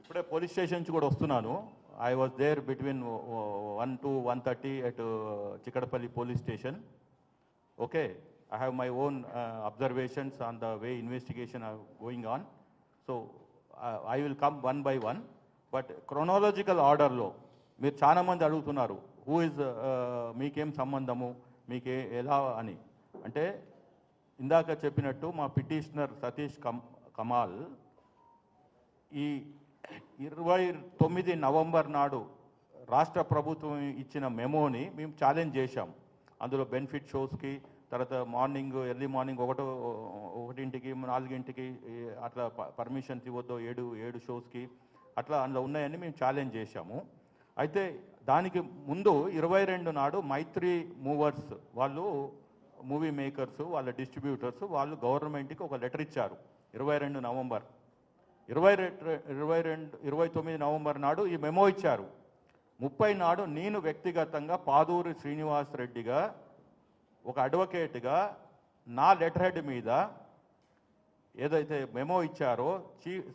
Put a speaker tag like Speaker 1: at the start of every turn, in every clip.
Speaker 1: ఇప్పుడే police station నుంచి కూడా వస్తున్నాను. I was there between 1 to 1:30 at Chikadapalli police station. Okay, I have my own observations on the way investigation are going on. So I will come one by one. But chronological order లో మీరు చాలా మంది అడుగుతున్నారు who is మీకేం సంబంధము మీకే ఎలా అని. అంటే ఇందాక చెప్పినట్టు మా పిటిషనర్ సతీష్ కమాల్ ఈ 29 నవంబర్ నాడు రాష్ట్ర ప్రభుత్వం ఇచ్చిన మెమోని మేము ఛాలెంజ్ చేశాం. అందులో బెనిఫిట్ షోస్కి, తర్వాత మార్నింగ్ ఎర్లీ మార్నింగ్ 1:00కి 4:00కి అట్లా పర్మిషన్స్ ఇవ్వద్దు 7 షోస్కి అట్లా అందులో ఉన్నాయని మేము ఛాలెంజ్ చేశాము. అయితే దానికి ముందు 22 నాడు మైత్రి మూవర్స్ వాళ్ళు మూవీ మేకర్స్ వాళ్ళ డిస్ట్రిబ్యూటర్స్ వాళ్ళు గవర్నమెంట్కి ఒక లెటర్ ఇచ్చారు 22 నవంబర్. 29 నవంబర్ నాడు ఈ మెమో ఇచ్చారు. 30 నాడు నేను వ్యక్తిగతంగా పాదూరి శ్రీనివాస్ రెడ్డిగా ఒక అడ్వకేట్గా నా లెటర్ హెడ్ మీద ఏదైతే మెమో ఇచ్చారో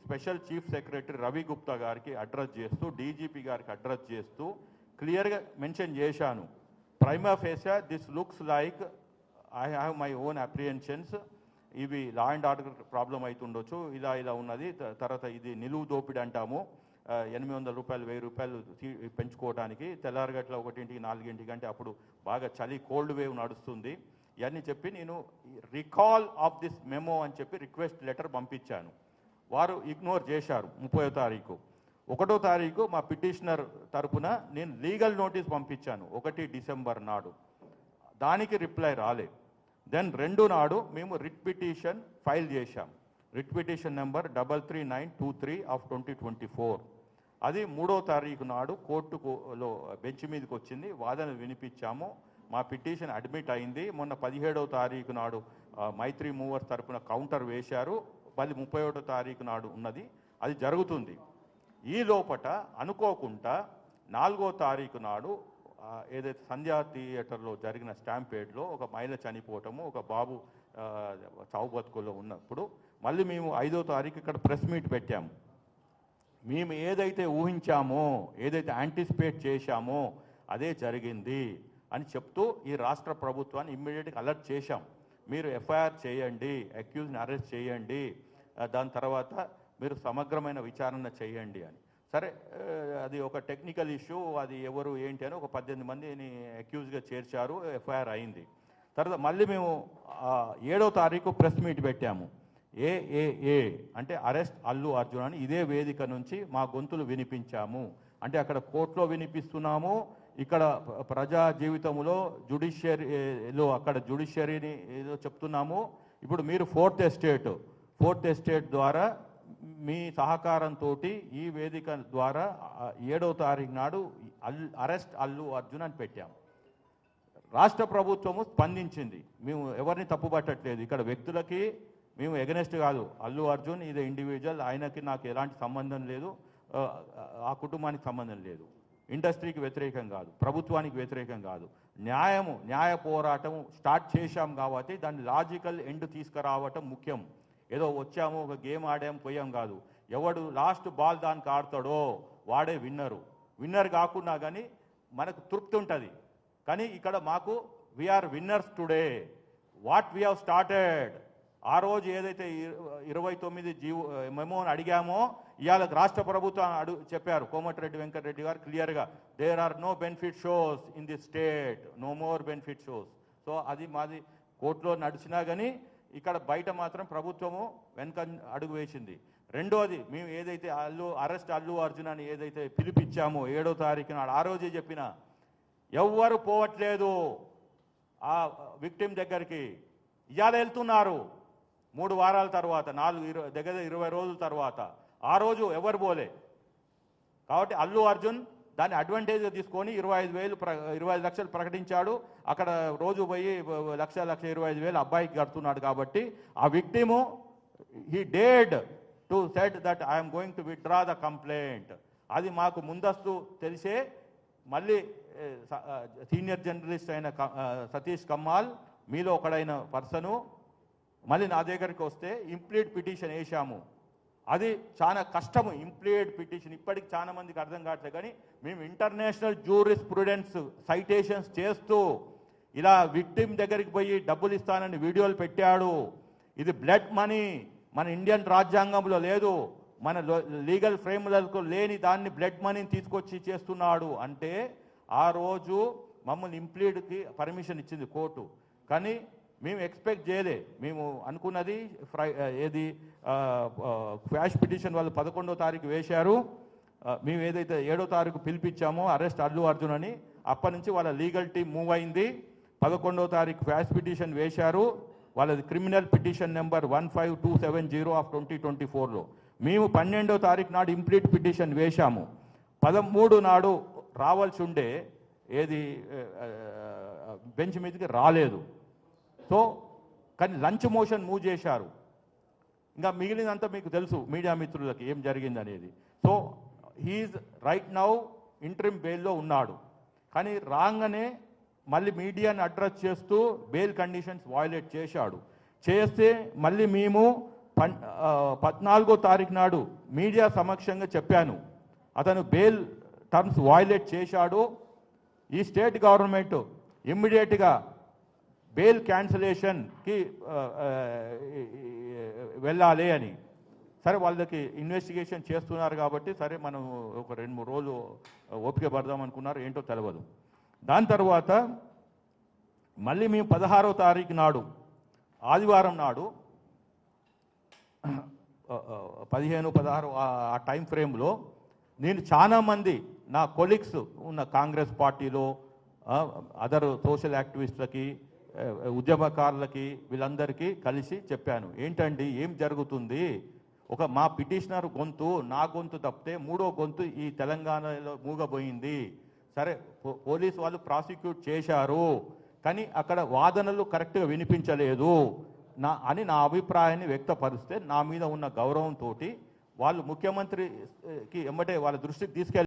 Speaker 1: special chief secretary Ravi Gupta గారికి అడ్రస్ చేస్తూ, డీజీపీ గారికి అడ్రస్ చేస్తూ క్లియర్గా మెన్షన్ చేశాను. Prima facie this looks like I have my own apprehensions, ఇవి లా అండ్ ఆర్డర్ ప్రాబ్లం అవుతుండొచ్చు, ఇలా ఉన్నది. తర్వాత ఇది నిలువు దోపిడీ అంటాము, 800 రూపాయలు 1000 రూపాయలు పెంచుకోవడానికి, తెల్లారగట్ల 1:00కి 4:00కి అంటే అప్పుడు బాగా చలి కోల్డ్ వేవ్ నడుస్తుంది. ఇవన్నీ చెప్పి నేను రికాల్ ఆఫ్ దిస్ మెమో అని చెప్పి రిక్వెస్ట్ లెటర్ పంపించాను. వారు ఇగ్నోర్ చేశారు. 30వ తారీఖు 1వ తారీఖు మా పిటిషనర్ తరపున నేను లీగల్ నోటీస్ పంపించాను 1 డిసెంబర్ నాడు. దానికి రిప్లై రాలే. దెన్ 2 నాడు మేము రిట్ పిటిషన్ ఫైల్ చేశాం. Writ petition number 33923 of 2024. అది 3వ తారీఖు నాడు కోర్టులో బెంచ్ మీదకి వచ్చింది. వాదన వినిపించాము. మా పిటిషన్ అడ్మిట్ అయింది. మొన్న 17వ తారీఖు నాడు మైత్రి మూవర్స్ తరపున కౌంటర్ వేశారు. మళ్ళీ 31వ తారీఖు నాడు ఉన్నది, అది జరుగుతుంది. ఈ లోపట అనుకోకుండా 4వ తారీఖు నాడు ఏదైతే సంధ్యా థియేటర్లో జరిగిన స్టాంపేడ్లో ఒక మహిళ చనిపోవటము, ఒక బాబు చావు బతుకుల్లో ఉన్నప్పుడు మళ్ళీ మేము 5వ తారీఖు ఇక్కడ ప్రెస్ మీట్ పెట్టాము. మేము ఏదైతే ఊహించామో, ఏదైతే యాంటిసిపేట్ చేశామో అదే జరిగింది అని చెప్తూ ఈ రాష్ట్ర ప్రభుత్వాన్ని ఇమ్మీడియట్గా అలర్ట్ చేశాం. మీరు ఎఫ్ఐఆర్ చేయండి, అక్యూజ్ని అరెస్ట్ చేయండి, దాని తర్వాత మీరు సమగ్రమైన విచారణ చేయండి అని. సరే, అది ఒక టెక్నికల్ ఇష్యూ, అది ఎవరు ఏంటి అని ఒక 18 మందిని అక్యూజ్గా చేర్చారు, ఎఫ్ఐఆర్ అయింది. తర్వాత మళ్ళీ మేము 7వ తారీఖు ప్రెస్ మీట్ పెట్టాము. ఏఏఏ అంటే అరెస్ట్ అల్లు అర్జున్ అని ఇదే వేదిక నుంచి మా గొంతులు వినిపించాము. అంటే అక్కడ కోర్టులో వినిపిస్తున్నాము, ఇక్కడ ప్రజా జీవితంలో జ్యుడిషియరీలో అక్కడ జ్యుడిషియరీని ఏదో చెప్తున్నాము. ఇప్పుడు మీరు ఫోర్త్ ఎస్టేట్ ద్వారా మీ సహకారంతో ఈ వేదిక ద్వారా 7వ తారీఖు నాడు అరెస్ట్ అల్లు అర్జున్ అని పెట్టాము. రాష్ట్ర ప్రభుత్వము స్పందించింది. మేము ఎవరిని తప్పుపట్టట్లేదు, ఇక్కడ వ్యక్తులకి మేము ఎగనెస్ట్ కాదు. అల్లు అర్జున్ ఇది ఇండివిజువల్, ఆయనకి నాకు ఎలాంటి సంబంధం లేదు, ఆ కుటుంబానికి సంబంధం లేదు, ఇండస్ట్రీకి వ్యతిరేకం కాదు, ప్రభుత్వానికి వ్యతిరేకం కాదు. న్యాయ పోరాటం స్టార్ట్ చేశాం కాబట్టి దాన్ని లాజికల్ ఎండ్ తీసుకురావటం ముఖ్యం. ఏదో వచ్చాము ఒక గేమ్ ఆడాము పోయాం కాదు. ఎవడు లాస్ట్ బాల్ దానికి ఆడతాడో వాడే విన్నర్ కాకుండా కానీ మనకు తృప్తి ఉంటుంది. కానీ ఇక్కడ మాకు we are winners today. What we have started, ఆ రోజు ఏదైతే 29 మెమోని అడిగామో ఇవాళ రాష్ట్ర ప్రభుత్వం చెప్పారు, కోమటిరెడ్డి వెంకటరెడ్డి గారు క్లియర్గా, there are no benefit shows in the state, no more benefit shows. So అది మాది కోర్టులో నడిచినా కానీ ఇక్కడ బయట మాత్రం ప్రభుత్వము వెనక అడుగు వేసింది. రెండోది, మేము ఏదైతే అరెస్ట్ అల్లు అర్జున్ అని ఏదైతే పిలిపించామో 7వ తారీఖు నాడు, ఆ రోజే చెప్పిన ఎవ్వరు పోవట్లేదు ఆ విక్టిమ్ దగ్గరికి. ఇవాళ వెళ్తున్నారు 3 వారాల తర్వాత, 20 రోజుల తర్వాత. ఆ రోజు ఎవరు పోలే. కాబట్టి అల్లు అర్జున్ దాన్ని అడ్వాంటేజ్గా తీసుకొని 25 లక్షలు ప్రకటించాడు. అక్కడ రోజు పోయి 1,25,000 అబ్బాయికి కడుతున్నాడు. కాబట్టి ఆ విక్టిము హీ డేడ్ to set that I'm going to withdraw the complaint. అది మాకు ముందస్తు తెలిసే మళ్ళీ సీనియర్ జర్నలిస్ట్ అయిన సతీష్ కమ్మాల్ మీలో ఒకడైన పర్సను మళ్ళీ నా దగ్గరికి వస్తే ఇంప్లీట్ పిటిషన్ వేసాము. అది చాలా కష్టము. ఇంప్లీడ్ పిటిషన్ ఇప్పటికి చాలా మందికి అర్థం కావట్లేదు. కానీ మేము ఇంటర్నేషనల్ జ్యూరిస్ప్రుడెన్స్ సైటేషన్స్ చేస్తూ ఇలా విక్టిమ్ దగ్గరికి పోయి డబ్బులు ఇస్తానని వీడియోలు పెట్టాడు. ఇది బ్లడ్ మనీ, మన ఇండియన్ రాజ్యాంగంలో లేదు, మన లీగల్ ఫ్రేమ్లకు లేని దాన్ని బ్లడ్ మనీని తీసుకొచ్చి చేస్తున్నాడు అంటే ఆ రోజు మమ్మల్ని ఇంప్లీడ్కి పర్మిషన్ ఇచ్చింది కోర్టు. కానీ మేము ఎక్స్పెక్ట్ చేయలే. మేము అనుకున్నది ఏది క్వాష్ పిటిషన్ వాళ్ళు 11వ తారీఖు వేశారు. మేము ఏదైతే 7వ తారీఖు పిలిపించామో అరెస్ట్ అల్లు అర్జున్ అని, అప్పటి నుంచి వాళ్ళ లీగల్ టీం మూవ్ అయింది. 11వ తారీఖు క్వాష్ పిటిషన్ వేశారు. వాళ్ళది క్రిమినల్ పిటిషన్ నెంబర్ 15270 ఆఫ్ 2024లో. మేము 12వ తారీఖు నాడు ఇంప్లీట్ పిటిషన్ వేశాము. 13 నాడు రావాల్సి ఉండే ఏది బెంచ్ మీదకి రాలేదు. సో కానీ లంచ్ మోషన్ మూవ్ చేశారు. ఇంకా మిగిలినంతా మీకు తెలుసు మీడియా మిత్రులకి ఏం జరిగింది అనేది. So he's right now interim బెయిల్లో ఉన్నాడు. కానీ రాగానే మళ్ళీ మీడియాని అడ్రస్ చేస్తూ బెయిల్ కండిషన్స్ వయోలేట్ చేశాడు. చేస్తే మళ్ళీ మేము 14వ తారీఖు నాడు మీడియా సమక్షంగా చెప్పాను, అతను బెయిల్ టర్మ్స్ వయోలేట్ చేశాడు. ఈ స్టేట్ గవర్నమెంట్ ఇమ్మీడియట్గా బెయిల్ క్యాన్సిలేషన్కి వెళ్ళాలి అని. సరే వాళ్ళకి ఇన్వెస్టిగేషన్ చేస్తున్నారు కాబట్టి సరే మనం ఒక 2-3 రోజులు ఓపిక పడదాం అనుకున్నారు, ఏంటో తెలియదు. దాని తర్వాత మళ్ళీ మేము 16వ తారీఖు నాడు ఆదివారం నాడు 15, 16 ఆ టైం ఫ్రేమ్లో నేను చాలామంది నా కొలీగ్స్ ఉన్న కాంగ్రెస్ పార్టీలో అదర్ సోషల్ యాక్టివిస్టులకి ఉద్యమకారులకి వీళ్ళందరికీ కలిసి చెప్పాను, ఏంటండి ఏం జరుగుతుంది, ఒక మా పిటిషనర్ గొంతు నా గొంతు తప్పితే 3వ గొంతు ఈ తెలంగాణలో మూగబోయింది. సరే పోలీసు వాళ్ళు ప్రాసిక్యూట్ చేశారు కానీ అక్కడ వాదనలు కరెక్ట్గా వినిపించలేదు అని నా అభిప్రాయాన్ని వ్యక్తపరిస్తే నా మీద ఉన్న గౌరవంతో వాళ్ళు ముఖ్యమంత్రికి ఎమ్మటే వాళ్ళ దృష్టికి తీసుకెళ్ళి